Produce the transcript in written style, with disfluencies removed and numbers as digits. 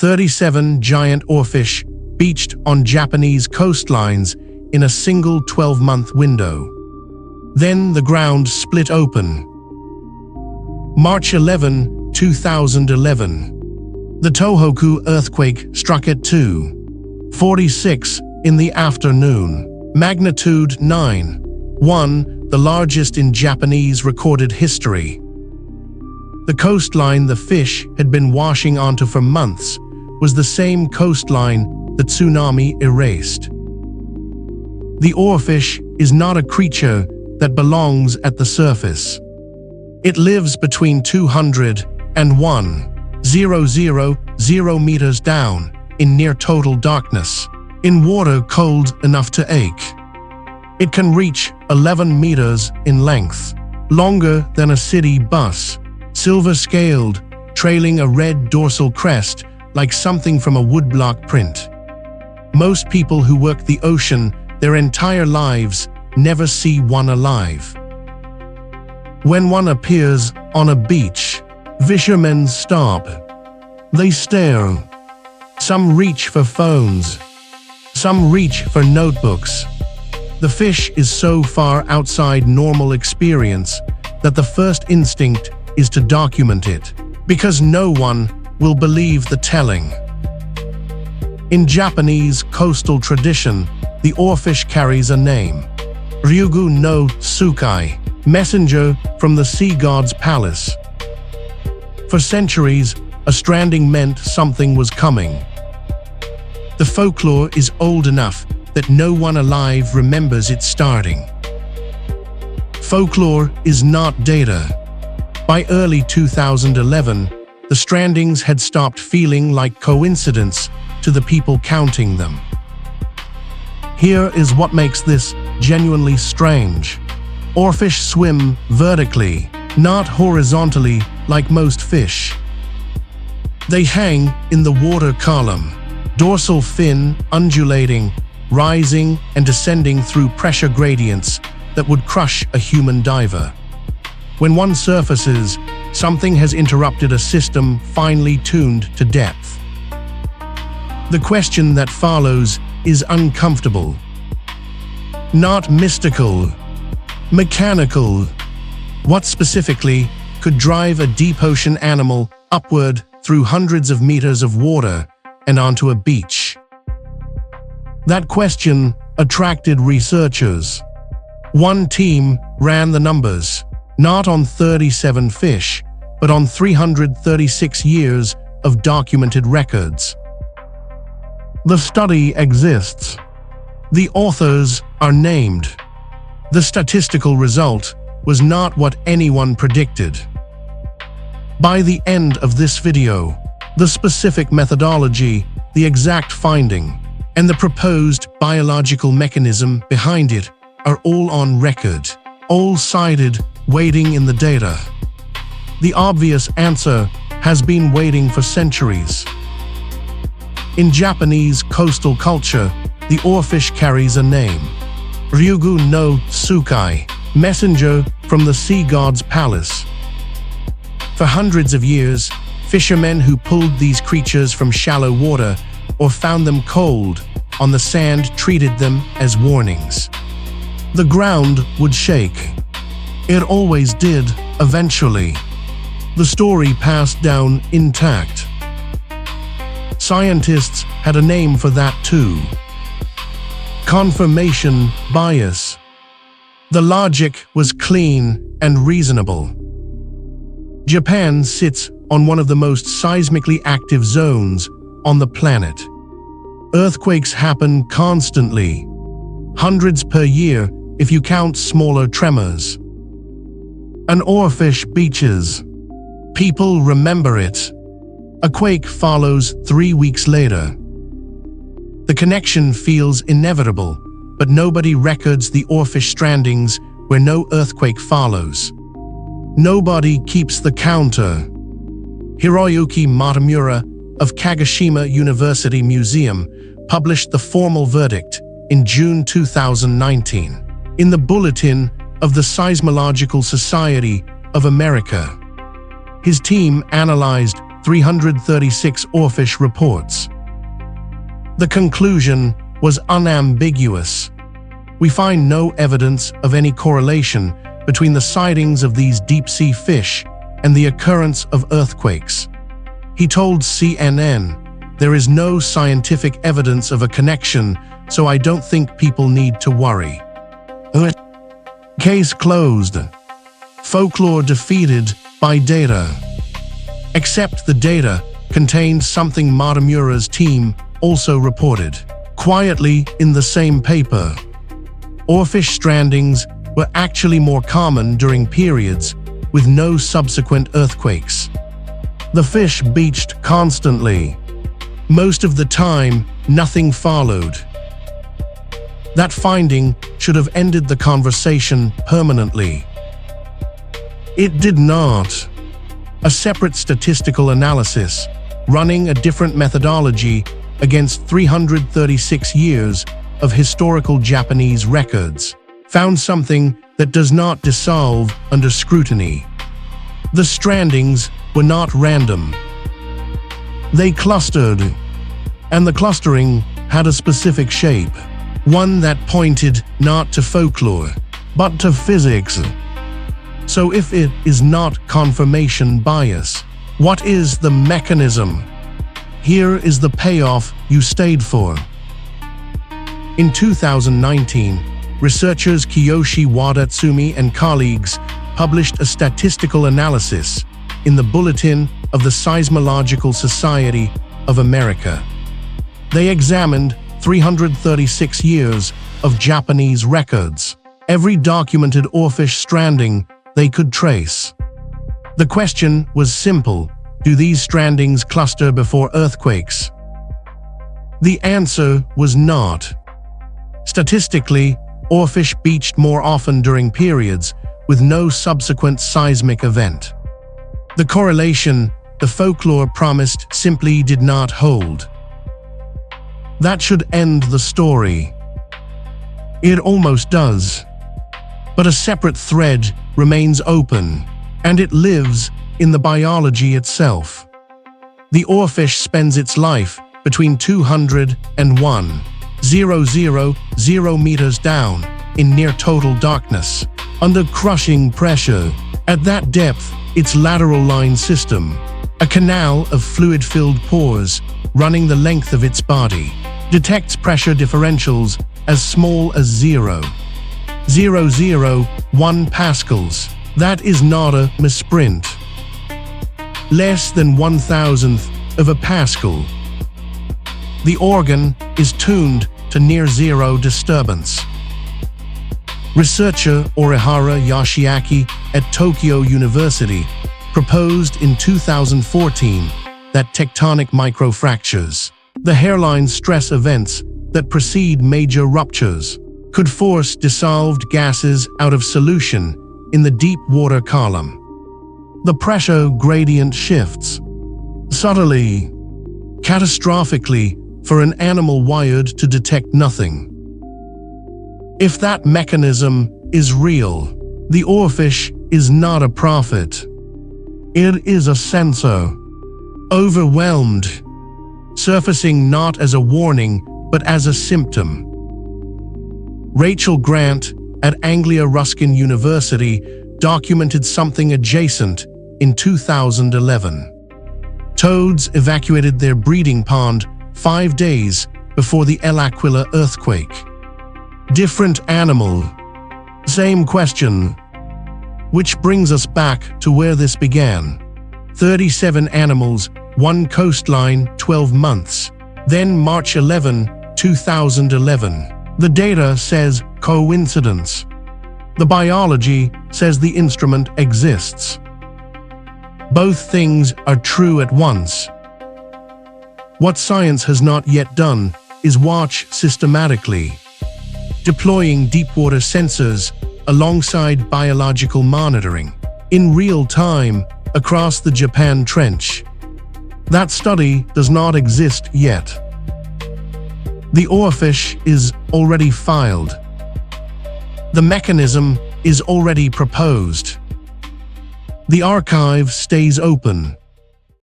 37 giant oarfish beached on Japanese coastlines in a single 12-month window. Then the ground split open. March 11, 2011. The Tohoku earthquake struck at 2:46 in the afternoon. Magnitude 9.1, the largest in Japanese recorded history. The coastline the fish had been washing onto for months was the same coastline the tsunami erased. The oarfish is not a creature that belongs at the surface. It lives between 200 and 1,000 meters down in near total darkness, in water cold enough to ache. It can reach 11 meters in length, longer than a city bus, silver-scaled, trailing a red dorsal crest like something from a woodblock print. Most people who work the ocean their entire lives never see one alive. When one appears on a beach, fishermen stop. They stare. Some reach for phones. Some reach for notebooks. The fish is so far outside normal experience that the first instinct is to document it, because no one will believe the telling. In Japanese coastal tradition, the oarfish carries a name: Ryugu no Tsukai, messenger from the sea god's palace. For centuries, a stranding meant something was coming. The folklore is old enough that no one alive remembers it starting. Folklore is not data. By early 2011, the strandings had stopped feeling like coincidence to the people counting them. Here is what makes this genuinely strange. Oarfish swim vertically, not horizontally like most fish. They hang in the water column, dorsal fin undulating, rising and descending through pressure gradients that would crush a human diver. When one surfaces, something has interrupted a system finely tuned to depth. The question that follows is uncomfortable. Not mystical, mechanical. What specifically could drive a deep ocean animal upward through hundreds of meters of water and onto a beach? That question attracted researchers. One team ran the numbers, not on 37 fish, but on 336 years of documented records. The study exists. The authors are named. The statistical result was not what anyone predicted. By the end of this video, the specific methodology, the exact finding, and the proposed biological mechanism behind it are all on record, all cited, waiting in the data. The obvious answer has been waiting for centuries. In Japanese coastal culture, the oarfish carries a name: Ryugu no Tsukai, messenger from the sea god's palace. For hundreds of years, fishermen who pulled these creatures from shallow water or found them cold on the sand treated them as warnings. The ground would shake. It always did, eventually. The story passed down intact. Scientists had a name for that too: confirmation bias. The logic was clean and reasonable. Japan sits on one of the most seismically active zones on the planet. Earthquakes happen constantly, hundreds per year if you count smaller tremors. An oarfish beaches. People remember it. A quake follows 3 weeks later. The connection feels inevitable, but nobody records the oarfish strandings where no earthquake follows. Nobody keeps the counter. Hiroyuki Matamura of Kagoshima University Museum published the formal verdict in June 2019 in the Bulletin of the Seismological Society of America. His team analyzed 336 Oarfish reports. The conclusion was unambiguous. We find no evidence of any correlation between the sightings of these deep-sea fish and the occurrence of earthquakes. He told CNN, "There is no scientific evidence of a connection, so I don't think people need to worry." Case closed. Folklore defeated by data. Except the data contained something Matamura's team also reported. Quietly in the same paper, Oarfish strandings were actually more common during periods with no subsequent earthquakes. The fish beached constantly. Most of the time, nothing followed. That finding should have ended the conversation permanently. It did not. A separate statistical analysis, running a different methodology against 336 years of historical Japanese records, found something that does not dissolve under scrutiny. The strandings were not random. They clustered, and the clustering had a specific shape, one that pointed not to folklore, but to physics. So if it is not confirmation bias, what is the mechanism? Here is the payoff you stayed for. In 2019, researchers Kiyoshi Wadatsumi and colleagues published a statistical analysis in the Bulletin of the Seismological Society of America. They examined 336 years of Japanese records, every documented Oarfish stranding they could trace. The question was simple: do these strandings cluster before earthquakes? The answer was not. Statistically, Oarfish beached more often during periods with no subsequent seismic event. The correlation the folklore promised simply did not hold. That should end the story. It almost does. But a separate thread remains open, and it lives in the biology itself. The oarfish spends its life between 200 and 1,000 meters down in near total darkness, under crushing pressure. At that depth, its lateral line system, a canal of fluid-filled pores running the length of its body, detects pressure differentials as small as 0.001 pascals. That is not a misprint. Less than 1,000th of a pascal. The organ is tuned to near zero disturbance. Researcher Orihara Yoshiaki at Tokyo University proposed in 2014 that tectonic microfractures, the hairline stress events that precede major ruptures, could force dissolved gases out of solution in the deep water column. The pressure gradient shifts subtly, catastrophically, for an animal wired to detect nothing. If that mechanism is real, the oarfish is not a prophet. It is a sensor, overwhelmed, surfacing not as a warning but as a symptom. Rachel Grant at Anglia Ruskin University documented something adjacent in 2011. Toads evacuated their breeding pond 5 days before the El Aquila earthquake. Different animal, same question. Which brings us back to where this began. 37 animals, 1 coastline, 12 months. Then March 11, 2011. The data says coincidence. The biology says the instrument exists. Both things are true at once. What science has not yet done is watch systematically, deploying deepwater sensors alongside biological monitoring in real time across the Japan Trench. That study does not exist yet. The oarfish is already filed. The mechanism is already proposed. The archive stays open.